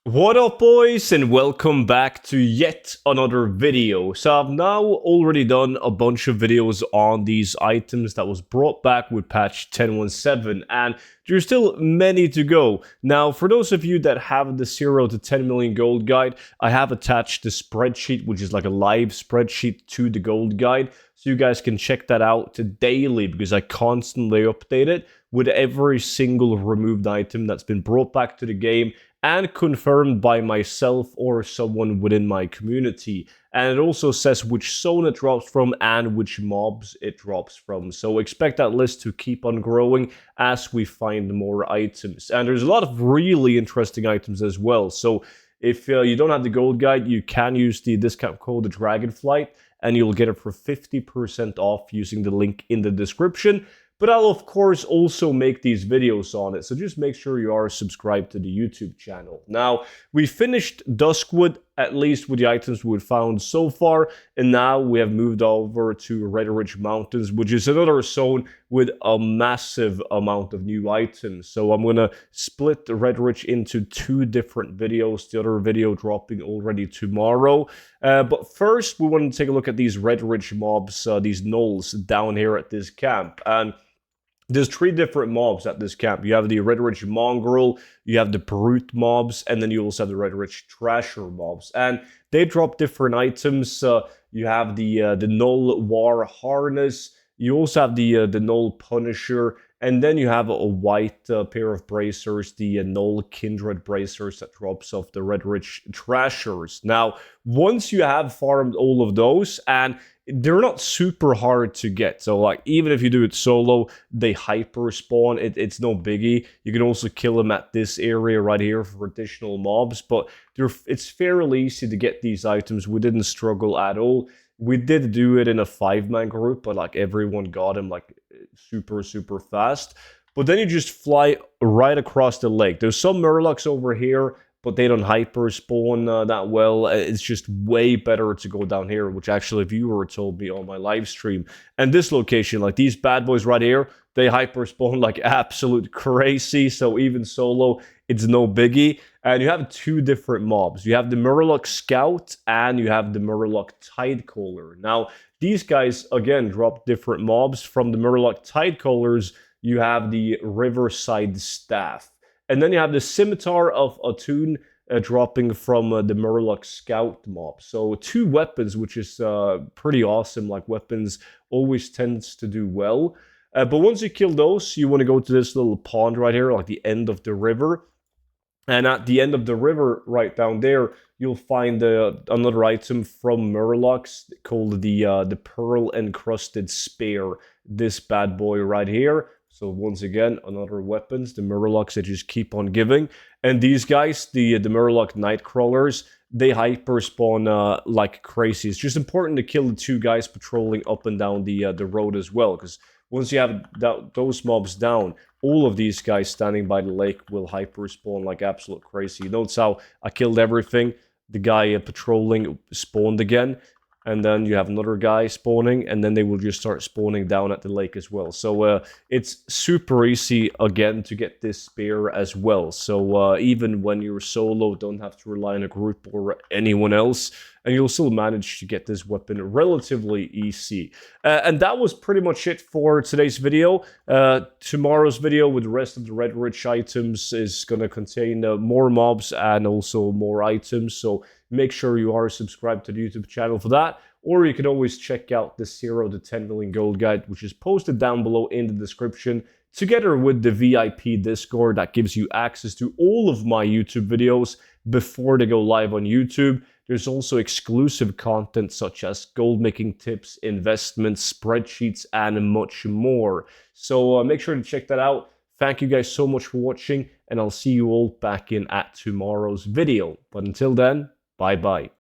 What up, boys, and welcome back to yet another video. So I've now already done a bunch of videos on these items that was brought back with patch 10.17, and there's still many to go. Now, for those of you that have the 0 to 10 million gold guide, I have attached the spreadsheet, which is like a live spreadsheet to the gold guide, so you guys can check that out daily because I constantly update it with every single removed item that's been brought back to the game and confirmed by myself or someone within my community. And it also says which zone it drops from and which mobs it drops from. So expect that list to keep on growing as we find more items. And there's a lot of really interesting items as well. So if you don't have the gold guide, you can use the discount code the Dragonflight and you'll get it for 50% off using the link in the description. But I'll, of course, also make these videos on it, so just make sure you are subscribed to the YouTube channel. Now, we finished Duskwood, at least with the items we've found so far, and now we have moved over to Red Ridge Mountains, which is another zone with a massive amount of new items. So I'm going to split the Red Ridge into two different videos, the other video dropping already tomorrow. But first, we want to take a look at these Red Ridge mobs, these gnolls down here at this camp. And there's three different mobs at this camp. You have the Red Ridge Mongrel, you have the Brute mobs, and then you also have the Red Ridge Trasher mobs. And they drop different items. You have the Gnoll War Harness, you also have the Gnoll Punisher, and then you have a white pair of bracers, the Gnoll Kindred bracers that drops off the Red Ridge Trashers. Now, once you have farmed all of those, and they're not super hard to get. So, like, even if you do it solo, they hyper spawn. It's no biggie. You can also kill them at this area right here for additional mobs. But it's fairly easy to get these items. We didn't struggle at all. We did do it in a 5-man group, but like everyone got them like super fast. But then you just fly right across the lake. There's some Murlocs over here, but they don't hyper spawn that well. It's just way better to go down here, which actually a viewer told me on my live stream. And this location, like these bad boys right here, they hyper spawn like absolute crazy. So even solo, it's no biggie. And you have two different mobs. You have the Murloc Scout and you have the Murloc Tidecaller. Now, these guys, again, drop different mobs. From the Murloc Tidecallers, you have the Riverside Staff. And then you have the Scimitar of Atun dropping from the Murloc Scout mob. So two weapons, which is pretty awesome. Like, weapons always tends to do well. But once you kill those, you want to go to this little pond right here, like the end of the river. And at the end of the river, right down there, you'll find another item from Murlocs called the Pearl Encrusted Spear. This bad boy right here. So once again, another weapons, the Murlocs that just keep on giving. And these guys, the Murloc Nightcrawlers, they hyper spawn like crazy. It's just important to kill the two guys patrolling up and down the road as well, because once you have those mobs down, all of these guys standing by the lake will hyper spawn like absolute crazy. You notice how I killed everything. The guy patrolling spawned again. And then you have another guy spawning, and then they will just start spawning down at the lake as well. So it's super easy, again, to get this spear as well. So even when you're solo, don't have to rely on a group or anyone else, and you'll still manage to get this weapon relatively easy. And that was pretty much it for today's video. Tomorrow's video with the rest of the Red Ridge items is going to contain more mobs and also more items. So make sure you are subscribed to the YouTube channel for that. Or you can always check out the 0 to 10 million gold guide, which is posted down below in the description, together with the VIP Discord that gives you access to all of my YouTube videos before they go live on YouTube. There's also exclusive content such as gold making tips, investments, spreadsheets, and much more. So make sure to check that out. Thank you guys so much for watching, and I'll see you all back in at tomorrow's video. But until then, bye-bye.